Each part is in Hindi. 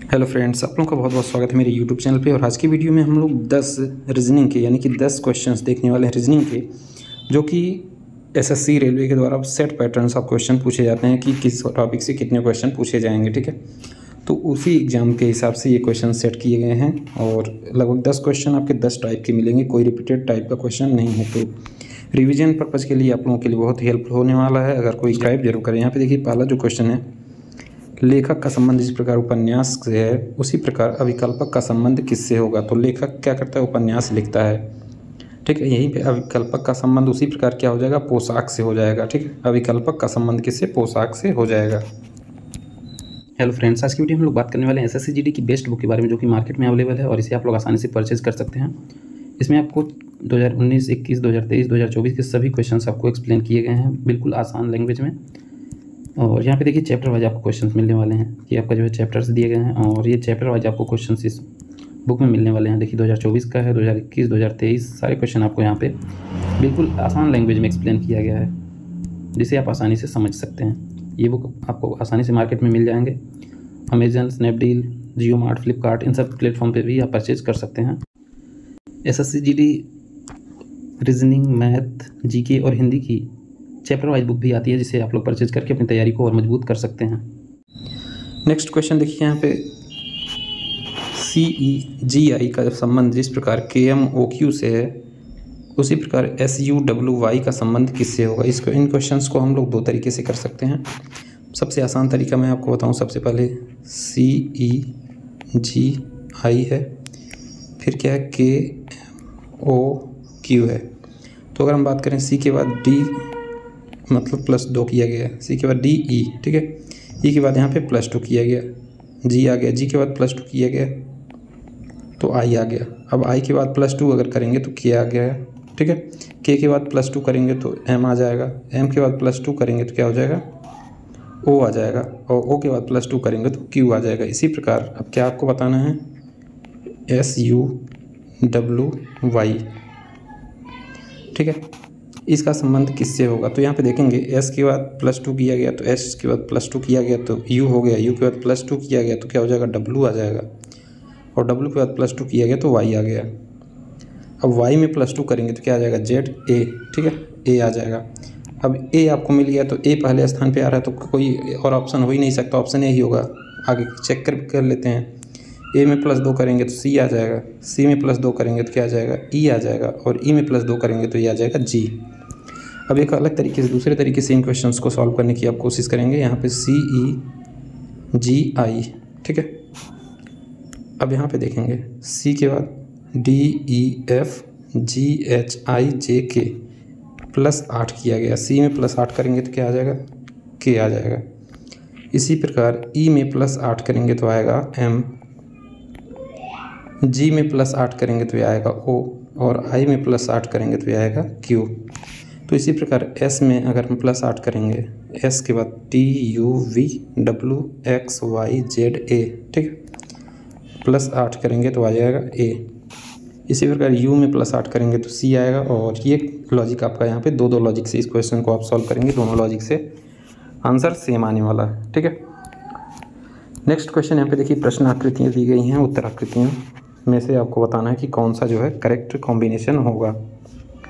हेलो फ्रेंड्स, आप लोगों का बहुत बहुत स्वागत है मेरे यूट्यूब चैनल पे। और आज की वीडियो में हम लोग 10 रीजनिंग के यानी कि 10 क्वेश्चंस देखने वाले हैं रीजनिंग के, जो कि एसएससी रेलवे के द्वारा सेट पैटर्न्स ऑफ क्वेश्चन पूछे जाते हैं कि किस टॉपिक से कितने क्वेश्चन पूछे जाएंगे। ठीक है, तो उसी एग्जाम के हिसाब से ये क्वेश्चन सेट किए गए हैं और लगभग 10 क्वेश्चन आपके 10 टाइप के मिलेंगे, कोई रिपीटेड टाइप का क्वेश्चन नहीं है। तो रिविजन पर्पज़ के लिए आप लोगों के लिए बहुत हेल्पफुल होने वाला है। अगर कोई टाइप जरूर करें। यहाँ पे देखिए, पहला जो क्वेश्चन है, लेखक का संबंध जिस प्रकार उपन्यास से है उसी प्रकार अविकल्पक का संबंध किससे होगा। तो लेखक क्या करता है, उपन्यास लिखता है। ठीक है, यहीं पे अविकल्पक का संबंध उसी प्रकार क्या हो जाएगा, पोशाक से हो जाएगा। ठीक है, अविकल्पक का संबंध किससे, पोशाक से हो जाएगा। हेलो फ्रेंड्स, आज की वीडियो में हम लोग बात करने वाले हैं एसएससी जीडी की बेस्ट बुक के बारे में, जो कि मार्केट में अवेलेबल है और इसे आप लोग आसानी से परचेज कर सकते हैं। इसमें आपको 2019, 21, 2023, 2024 के सभी क्वेश्चंस आपको एक्सप्लेन किए गए हैं बिल्कुल आसान लैंग्वेज में। और यहाँ पे देखिए, चैप्टर वाइज आपको क्वेश्चंस मिलने वाले हैं। ये आपका जो है चैप्टर्स दिए गए हैं और ये चैप्टर वाइज आपको क्वेश्चंस इस बुक में मिलने वाले हैं। देखिए 2024 का है, 2021, 2023 सारे क्वेश्चन आपको यहाँ पे बिल्कुल आसान लैंग्वेज में एक्सप्लेन किया गया है, जिसे आप आसानी से समझ सकते हैं। ये बुक आपको आसानी से मार्केट में मिल जाएंगे। अमेजन, स्नैपडील, जियो मार्ट, फ्लिपकार्ट, इन सब प्लेटफॉर्म पे भी आप परचेज कर सकते हैं। SSC GD reasoning, math, GK और हिंदी की चैप्टर वाइज बुक भी आती है, जिसे आप लोग परचेज करके अपनी तैयारी को और मजबूत कर सकते हैं। नेक्स्ट क्वेश्चन देखिए, यहाँ पे CEGI का संबंध जिस प्रकार KMOQ से है उसी प्रकार SUWY का संबंध किससे होगा। इसको इन क्वेश्चंस को हम लोग दो तरीके से कर सकते हैं। सबसे आसान तरीका मैं आपको बताऊं, सबसे पहले CEGI है, फिर क्या है, KOQ है। तो अगर हम बात करें, C के बाद D मतलब +2 किया गया है, C के बाद DE, ठीक है, E के बाद यहाँ पे +2 किया गया, G आ गया, G के बाद +2 किया गया तो I आ गया। अब I के बाद +2 अगर करेंगे तो K आ गया, ठीक है। K के बाद +2 करेंगे तो M आ जाएगा, M के बाद +2 करेंगे तो क्या हो जाएगा, O आ जाएगा, और O के बाद +2 करेंगे तो Q आ जाएगा। इसी प्रकार अब क्या आपको बताना है, SUWY, ठीक है, इसका संबंध किससे होगा। तो यहाँ पे देखेंगे, S के बाद +2 किया गया तो S के बाद +2 किया गया तो U हो गया, U के बाद +2 किया गया तो क्या हो जाएगा, W आ जाएगा, और W के बाद +2 किया गया तो Y आ गया। अब Y में +2 करेंगे तो क्या आ जाएगा, ZA, ठीक है, A आ जाएगा। अब A आपको मिल गया तो A पहले स्थान पे आ रहा है तो कोई और ऑप्शन हो ही नहीं सकता, ऑप्शन A ही होगा। आगे चेक कर लेते हैं, A में +2 करेंगे तो C आ जाएगा, C में +2 करेंगे तो क्या आ जाएगा, E आ जाएगा, और E में +2 करेंगे तो ये आ जाएगा G। अब एक अलग तरीके से, दूसरे तरीके से इन क्वेश्चंस को सॉल्व करने की आप कोशिश करेंगे। यहाँ पे CEGI, ठीक है। अब यहाँ पे देखेंगे, C के बाद DEFGHIJK +8 किया गया, C में +8 करेंगे तो क्या आ जाएगा, K आ जाएगा। इसी प्रकार E में +8 करेंगे तो आएगा M, G में +8 करेंगे तो ये आएगा O, और I में +8 करेंगे तो ये आएगा Q। तो इसी प्रकार S में अगर हम +8 करेंगे, S के बाद TUVWXYZA, ठीक है, +8 करेंगे तो आ जाएगा A। इसी प्रकार U में +8 करेंगे तो C आएगा। और ये लॉजिक आपका यहाँ पे दो लॉजिक से इस क्वेश्चन को आप सॉल्व करेंगे, दोनों लॉजिक से आंसर सेम आने वाला है, ठीक है। नेक्स्ट क्वेश्चन यहाँ पे देखिए, प्रश्न आकृतियाँ दी गई हैं, उत्तर आकृतियों में से आपको बताना है कि कौन सा जो है करेक्ट कॉम्बिनेशन होगा।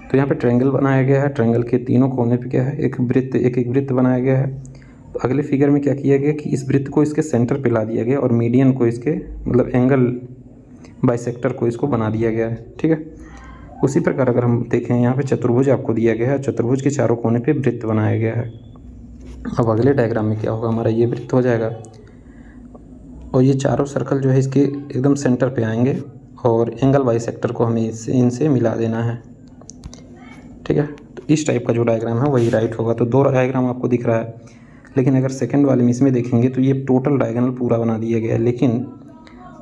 तो यहाँ पे ट्रायंगल बनाया गया है, ट्रायंगल के तीनों कोने पे क्या है, एक वृत्त बनाया गया है। तो अगले फिगर में क्या किया गया कि इस वृत्त को इसके सेंटर पे ला दिया गया और मीडियन को इसके मतलब एंगल बाइसेक्टर को इसको बना दिया गया है, ठीक है। उसी प्रकार अगर हम देखें, यहाँ पे चतुर्भुज आपको दिया गया है, चतुर्भुज के चारों कोने पे वृत्त बनाया गया है। अब अगले डायग्राम में क्या होगा, हमारा ये वृत्त हो जाएगा और ये चारों सर्कल जो है इसके एकदम सेंटर पे आएंगे और एंगल बाइसेक्टर को हमें इनसे मिला देना है, ठीक है। तो इस टाइप का जो डायग्राम है वही राइट होगा। तो दो डायग्राम आपको दिख रहा है, लेकिन अगर सेकंड वाले में इसमें देखेंगे तो ये टोटल डायगोनल पूरा बना दिया गया है, लेकिन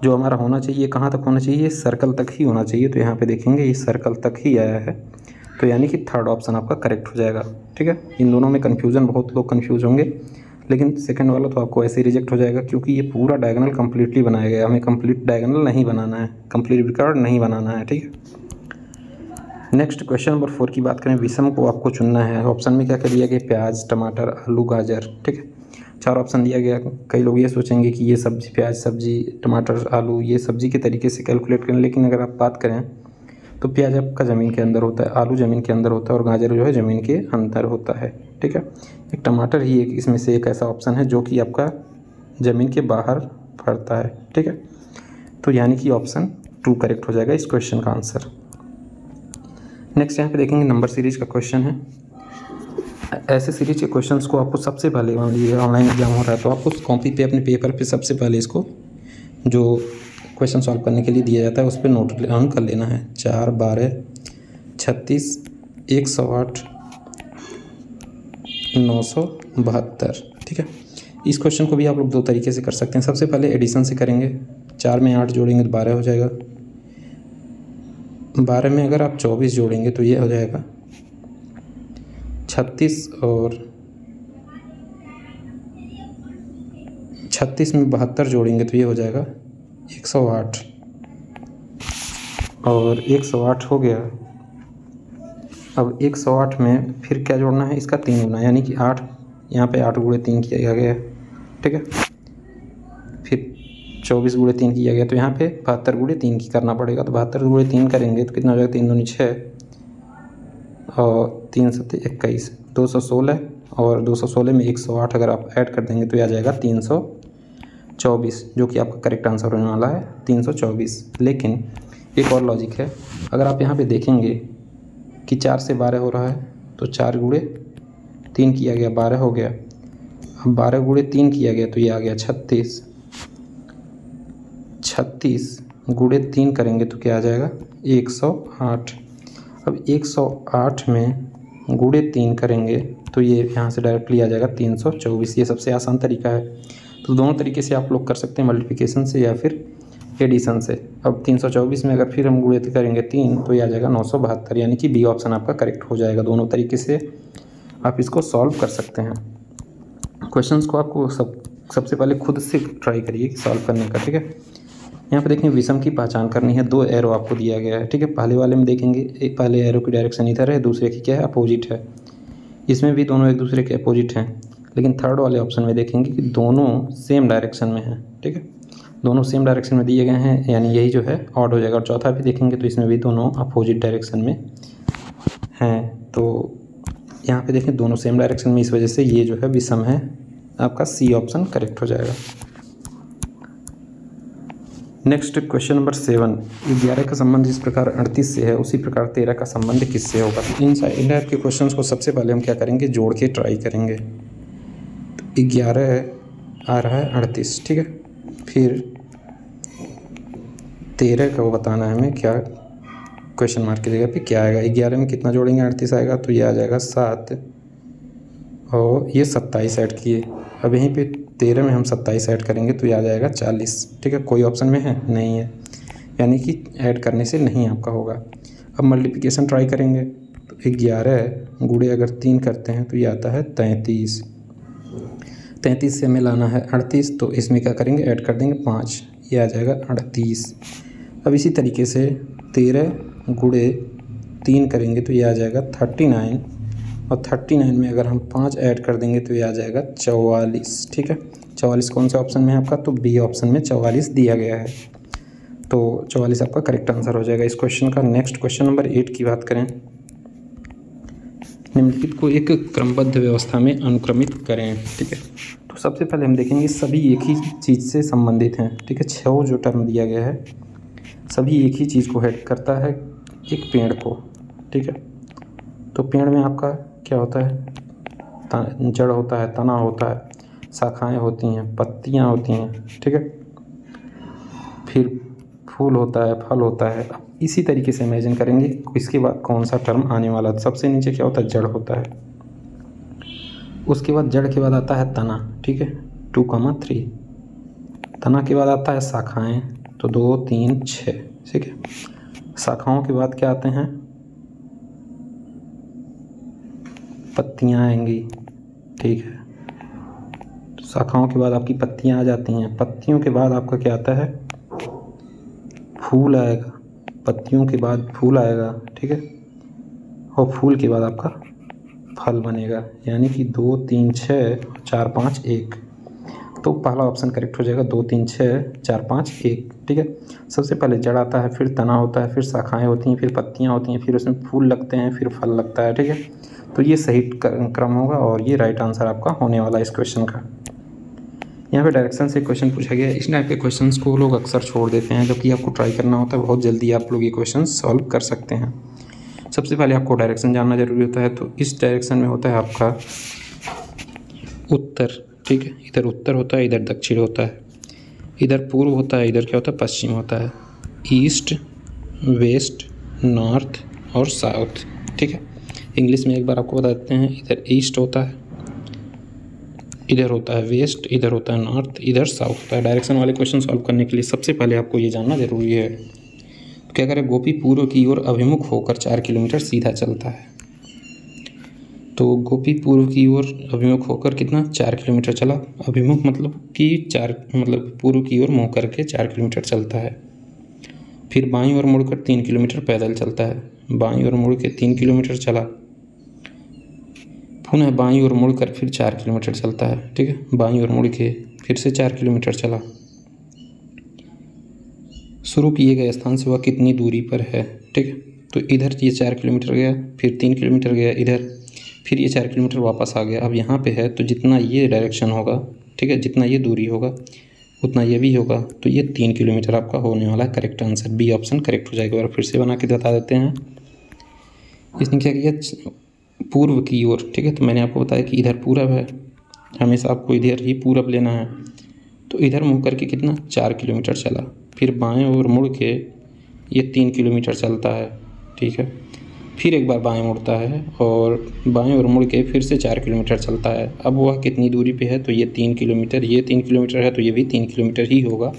जो हमारा होना चाहिए कहाँ तक होना चाहिए, सर्कल तक ही होना चाहिए। तो यहाँ पे देखेंगे ये सर्कल तक ही आया है, तो यानी कि थर्ड ऑप्शन आपका करेक्ट हो जाएगा, ठीक है। इन दोनों में कन्फ्यूज़न, बहुत लोग कन्फ्यूज होंगे, लेकिन सेकंड वाला तो आपको ऐसे ही रिजेक्ट हो जाएगा, क्योंकि ये पूरा डायगोनल कम्प्लीटली बनाया गया है। हमें कंप्लीट डायगोनल नहीं बनाना है, कंप्लीट रिकॉर्ड नहीं बनाना है, ठीक है। नेक्स्ट क्वेश्चन नंबर 4 की बात करें, विषम को आपको चुनना है। ऑप्शन में क्या क्या दिया गया, प्याज, टमाटर, आलू, गाजर, ठीक है। 4 ऑप्शन दिया गया। कई लोग ये सोचेंगे कि ये सब्जी, प्याज सब्जी, टमाटर, आलू, ये सब्जी के तरीके से कैलकुलेट करें, लेकिन अगर आप बात करें तो प्याज आपका ज़मीन के अंदर होता है, आलू ज़मीन के अंदर होता है और गाजर जो है ज़मीन के अंदर होता है। ठीक है, एक टमाटर ही एक इसमें से एक ऐसा ऑप्शन है जो कि आपका ज़मीन के बाहर फरता है। ठीक है, तो यानी कि ऑप्शन 2 करेक्ट हो जाएगा इस क्वेश्चन का आंसर। नेक्स्ट यहाँ पे देखेंगे नंबर सीरीज का क्वेश्चन है। ऐसे सीरीज के क्वेश्चंस को आपको सबसे पहले, मान लीजिए ऑनलाइन एग्जाम हो रहा है तो आपको कॉपी पे अपने पेपर पे सबसे पहले इसको जो क्वेश्चन सॉल्व करने के लिए दिया जाता है उस पर नोट डाउन कर लेना है। 4, 12, 36, 108, 972। ठीक है, इस क्वेश्चन को भी आप लोग 2 तरीके से कर सकते हैं। सबसे पहले एडिशन से करेंगे, 4 में 8 जोड़ेंगे तो 12 हो जाएगा। 12 में अगर आप 24 जोड़ेंगे तो ये हो जाएगा 36, और 36 में 72 जोड़ेंगे तो ये हो जाएगा 108, और 108 हो गया। अब 108 में फिर क्या जोड़ना है, इसका 3 गुना, यानी कि 8, यहाँ पे 8 गुणे 3 किया गया है। ठीक है, फिर 24 गुणे 3 किया गया तो यहाँ पे 72 गुणे 3 की करना पड़ेगा। तो 72 गुणे 3 करेंगे तो कितना हो जाएगा, 3 दूनी 6 और 3 7 21, 216, और 216 में 108 अगर आप ऐड कर देंगे तो यह आ जाएगा 324, जो कि आपका करेक्ट आंसर होने वाला है 324। लेकिन एक और लॉजिक है, अगर आप यहाँ पे देखेंगे कि 4 से 12 हो रहा है तो 4 गुणे 3 किया गया, 12 हो गया। अब 12 गुणे 3 किया गया तो ये आ गया 36। 36 गुणे 3 करेंगे तो क्या आ जाएगा, 108। अब 108 में गुणे 3 करेंगे तो ये यहाँ से डायरेक्टली आ जाएगा 324। ये सबसे आसान तरीका है। तो दोनों तरीके से आप लोग कर सकते हैं, मल्टीप्लिकेशन से या फिर एडिशन से। अब 324 में अगर फिर हम गुणे करेंगे 3 तो ये आ जाएगा 972, यानी कि बी ऑप्शन आपका करेक्ट हो जाएगा। दोनों तरीके से आप इसको सॉल्व कर सकते हैं। क्वेश्चंस को आपको सबसे पहले खुद से ट्राई करिए सॉल्व करने का। ठीक है, यहाँ पे देखें विषम की पहचान करनी है। 2 एरो आपको दिया गया है। ठीक है, पहले वाले में देखेंगे एक पहले एरो की डायरेक्शन इधर है, दूसरे की क्या है, अपोजिट है। इसमें भी दोनों एक दूसरे के अपोजिट हैं, लेकिन थर्ड वाले ऑप्शन में देखेंगे कि दोनों सेम डायरेक्शन में हैं। ठीक है, दोनों सेम डायरेक्शन में दिए गए हैं, यानी यही जो है ऑड हो जाएगा। और चौथा भी देखेंगे तो इसमें भी दोनों अपोजिट डायरेक्शन में हैं। तो यहाँ पे देखें दोनों सेम डायरेक्शन में, इस वजह से ये जो है विषम है। आपका सी ऑप्शन करेक्ट हो जाएगा। नेक्स्ट क्वेश्चन नंबर 7, 11 का संबंध जिस प्रकार 38 से है उसी प्रकार 13 का संबंध किससे होगा। इन टाइप के क्वेश्चंस को सबसे पहले हम क्या करेंगे, जोड़ के ट्राई करेंगे। तो 11 आ रहा है 38, ठीक है, फिर 13 का वो बताना है हमें, क्या क्वेश्चन मार्क की जगह पे क्या आएगा। 11 में कितना जोड़ेंगे, 38 आएगा तो ये आ जाएगा 7, और ये 27 ऐड किए। अब यहीं पे 13 में हम 27 ऐड करेंगे तो ये आ जाएगा 40। ठीक है, कोई ऑप्शन में है नहीं है, यानी कि ऐड करने से नहीं आपका होगा। अब मल्टीप्लिकेशन ट्राई करेंगे तो 11 गुणे अगर 3 करते हैं तो ये आता है 33। 33 से हमें लाना है 38, तो इसमें क्या करेंगे, ऐड कर देंगे 5, ये आ जाएगा 38। अब इसी तरीके से 13 गुणे 3 करेंगे तो ये आ जाएगा 39, और 39 में अगर हम 5 ऐड कर देंगे तो ये आ जाएगा 44। ठीक है, 44 कौन सा ऑप्शन में है आपका, तो बी ऑप्शन में 44 दिया गया है। तो 44 आपका करेक्ट आंसर हो जाएगा इस क्वेश्चन का। नेक्स्ट क्वेश्चन नंबर 8 की बात करें, निम्नलिखित को एक क्रमबद्ध व्यवस्था में अनुक्रमित करें। ठीक है, तो सबसे पहले हम देखेंगे सभी एक ही चीज़ से संबंधित हैं। ठीक है, 6 जो टर्म दिया गया है सभी एक ही चीज़ को हेड करता है, एक पेड़ को। ठीक है, तो पेड़ में आपका क्या होता है, जड़ होता है, तना होता है, शाखाएं होती हैं, पत्तियां होती हैं। ठीक है, फिर फूल होता है, फल होता है। इसी तरीके से इमेजिन करेंगे इसके बाद कौन सा टर्म आने वाला है। सबसे नीचे क्या होता है, जड़ होता है, उसके बाद जड़ के बाद आता है तना। ठीक है, 2, 3, तना के बाद आता है शाखाएं, तो 2, 3, 6। ठीक है, शाखाओं के बाद क्या आते हैं, पत्तियां आएंगी। ठीक है, शाखाओं के बाद आपकी पत्तियां आ जाती हैं। पत्तियों के बाद आपका क्या आता है, फूल आएगा। पत्तियों के बाद फूल आएगा। ठीक है, और फूल के बाद आपका फल बनेगा, यानी कि 2, 3, 6, 4, 5, 1। तो पहला ऑप्शन करेक्ट हो जाएगा 2 3 6 4 5 1। ठीक है, सबसे पहले जड़ आता है, फिर तना होता है, फिर शाखाएं होती हैं, फिर पत्तियां होती हैं, फिर उसमें फूल लगते हैं, फिर फल लगता है। ठीक है, तो ये सही क्रम होगा और ये राइट आंसर आपका होने वाला है इस क्वेश्चन का। यहाँ पे डायरेक्शन से क्वेश्चन पूछा गया है। इस टाइप के क्वेश्चंस को लोग अक्सर छोड़ देते हैं, जबकि आपको ट्राई करना होता है, बहुत जल्दी आप लोग ये क्वेश्चन सॉल्व कर सकते हैं। सबसे पहले आपको डायरेक्शन जानना जरूरी होता है। तो इस डायरेक्शन में होता है आपका उत्तर। ठीक है, इधर उत्तर होता है, इधर दक्षिण होता है, इधर पूर्व होता है, इधर क्या होता है पश्चिम होता है, ईस्ट वेस्ट नॉर्थ और साउथ। ठीक है, इंग्लिश में एक बार आपको बता देते हैं, इधर ईस्ट होता है, इधर होता है वेस्ट, इधर होता है नॉर्थ, इधर साउथ होता है। डायरेक्शन वाले क्वेश्चन सॉल्व करने के लिए सबसे पहले आपको ये जानना जरूरी है। तो क्या करें, गोपी पूर्व की ओर अभिमुख होकर 4 किलोमीटर सीधा चलता है। तो गोपी पूर्व की ओर अभिमुख होकर कितना 4 किलोमीटर चला। अभिमुख मतलब कि 4 मतलब पूर्व की ओर मुँह करके 4 किलोमीटर चलता है। फिर बाईं ओर मुड़कर 3 किलोमीटर पैदल चलता है। बाईं ओर मुड़ के 3 किलोमीटर चला, पुनः बाईं ओर मुड़कर फिर 4 किलोमीटर चलता है। ठीक है, बाईं ओर मुड़ के फिर से 4 किलोमीटर चला। शुरू किए गए स्थान से वह कितनी दूरी पर है। ठीक है, तो इधर ये 4 किलोमीटर गया, फिर 3 किलोमीटर गया इधर, फिर ये 4 किलोमीटर वापस आ गया। अब यहाँ पे है तो जितना ये डायरेक्शन होगा, ठीक है, जितना ये दूरी होगा उतना ये भी होगा, तो ये 3 किलोमीटर आपका होने वाला correct answer. B option correct हो जाएगा। और फिर से बना के बता देते हैं। इसने क्या किया, पूर्व की ओर। ठीक है, तो मैंने आपको बताया कि इधर पूरब है, हमेशा आपको इधर ही पूरब लेना है। तो इधर मुँह करके कितना 4 किलोमीटर चला, फिर बाएं ओर मुड़ के ये 3 किलोमीटर चलता है। ठीक है, फिर एक बार बाएं मुड़ता है और बाएं ओर मुड़ के फिर से 4 किलोमीटर चलता है। अब वह कितनी दूरी पे है, तो ये 3 किलोमीटर, ये 3 किलोमीटर है तो ये भी 3 किलोमीटर ही होगा।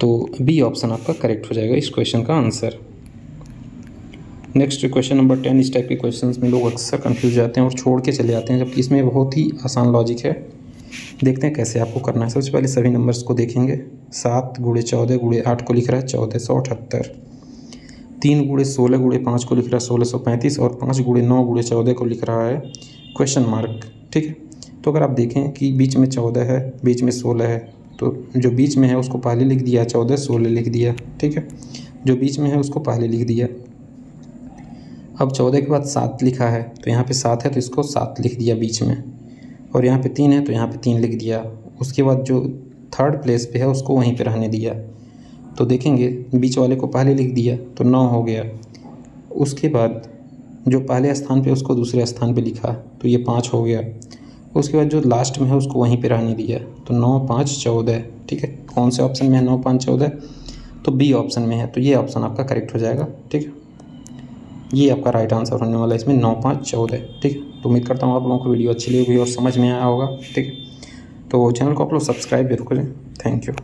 तो बी ऑप्शन आपका करेक्ट हो जाएगा इस क्वेश्चन का आंसर। Next question number 10। इस टाइप के क्वेश्चंस में लोग अक्सर कंफ्यूज जाते हैं और छोड़ के चले जाते हैं, जबकि इसमें बहुत ही आसान लॉजिक है। देखते हैं कैसे आपको करना है। सबसे पहले सभी नंबर्स को देखेंगे। 7 × 14 × 8 को लिख रहा है 1478, 3 × 16 × 5 को लिख रहा है 1635 और 5 × 9 × 14 को लिख रहा है क्वेश्चन मार्क। ठीक है, तो अगर आप देखें कि बीच में 14 है, बीच में 16 है, तो जो बीच में है उसको पहले लिख दिया 14, 16 लिख दिया। ठीक है, जो बीच में है उसको पहले लिख दिया। अब 14 के बाद 7 लिखा है, तो यहाँ पे 7 है तो इसको 7 लिख दिया बीच में, और यहाँ पे 3 है तो यहाँ पे 3 लिख दिया। उसके बाद जो थर्ड प्लेस पे है उसको वहीं पे रहने दिया। तो देखेंगे बीच वाले को पहले लिख दिया तो 9 हो गया। उसके बाद जो पहले स्थान पे उसको दूसरे स्थान पे लिखा तो ये 5 हो गया। उसके बाद जो लास्ट में है उसको वहीं पे रहने दिया, तो 9 5 14। ठीक है, कौन से ऑप्शन में है 9 5 14, तो बी ऑप्शन में है। तो ये ऑप्शन आपका करेक्ट हो जाएगा। ठीक है, ये आपका राइट आंसर होने वाला है इसमें 9 5 14। ठीक है, तो उम्मीद करता हूँ आप लोगों को वीडियो अच्छी लगी और समझ में आया होगा। ठीक है, तो चैनल को आप लोग सब्सक्राइब जरूर करें। Thank you.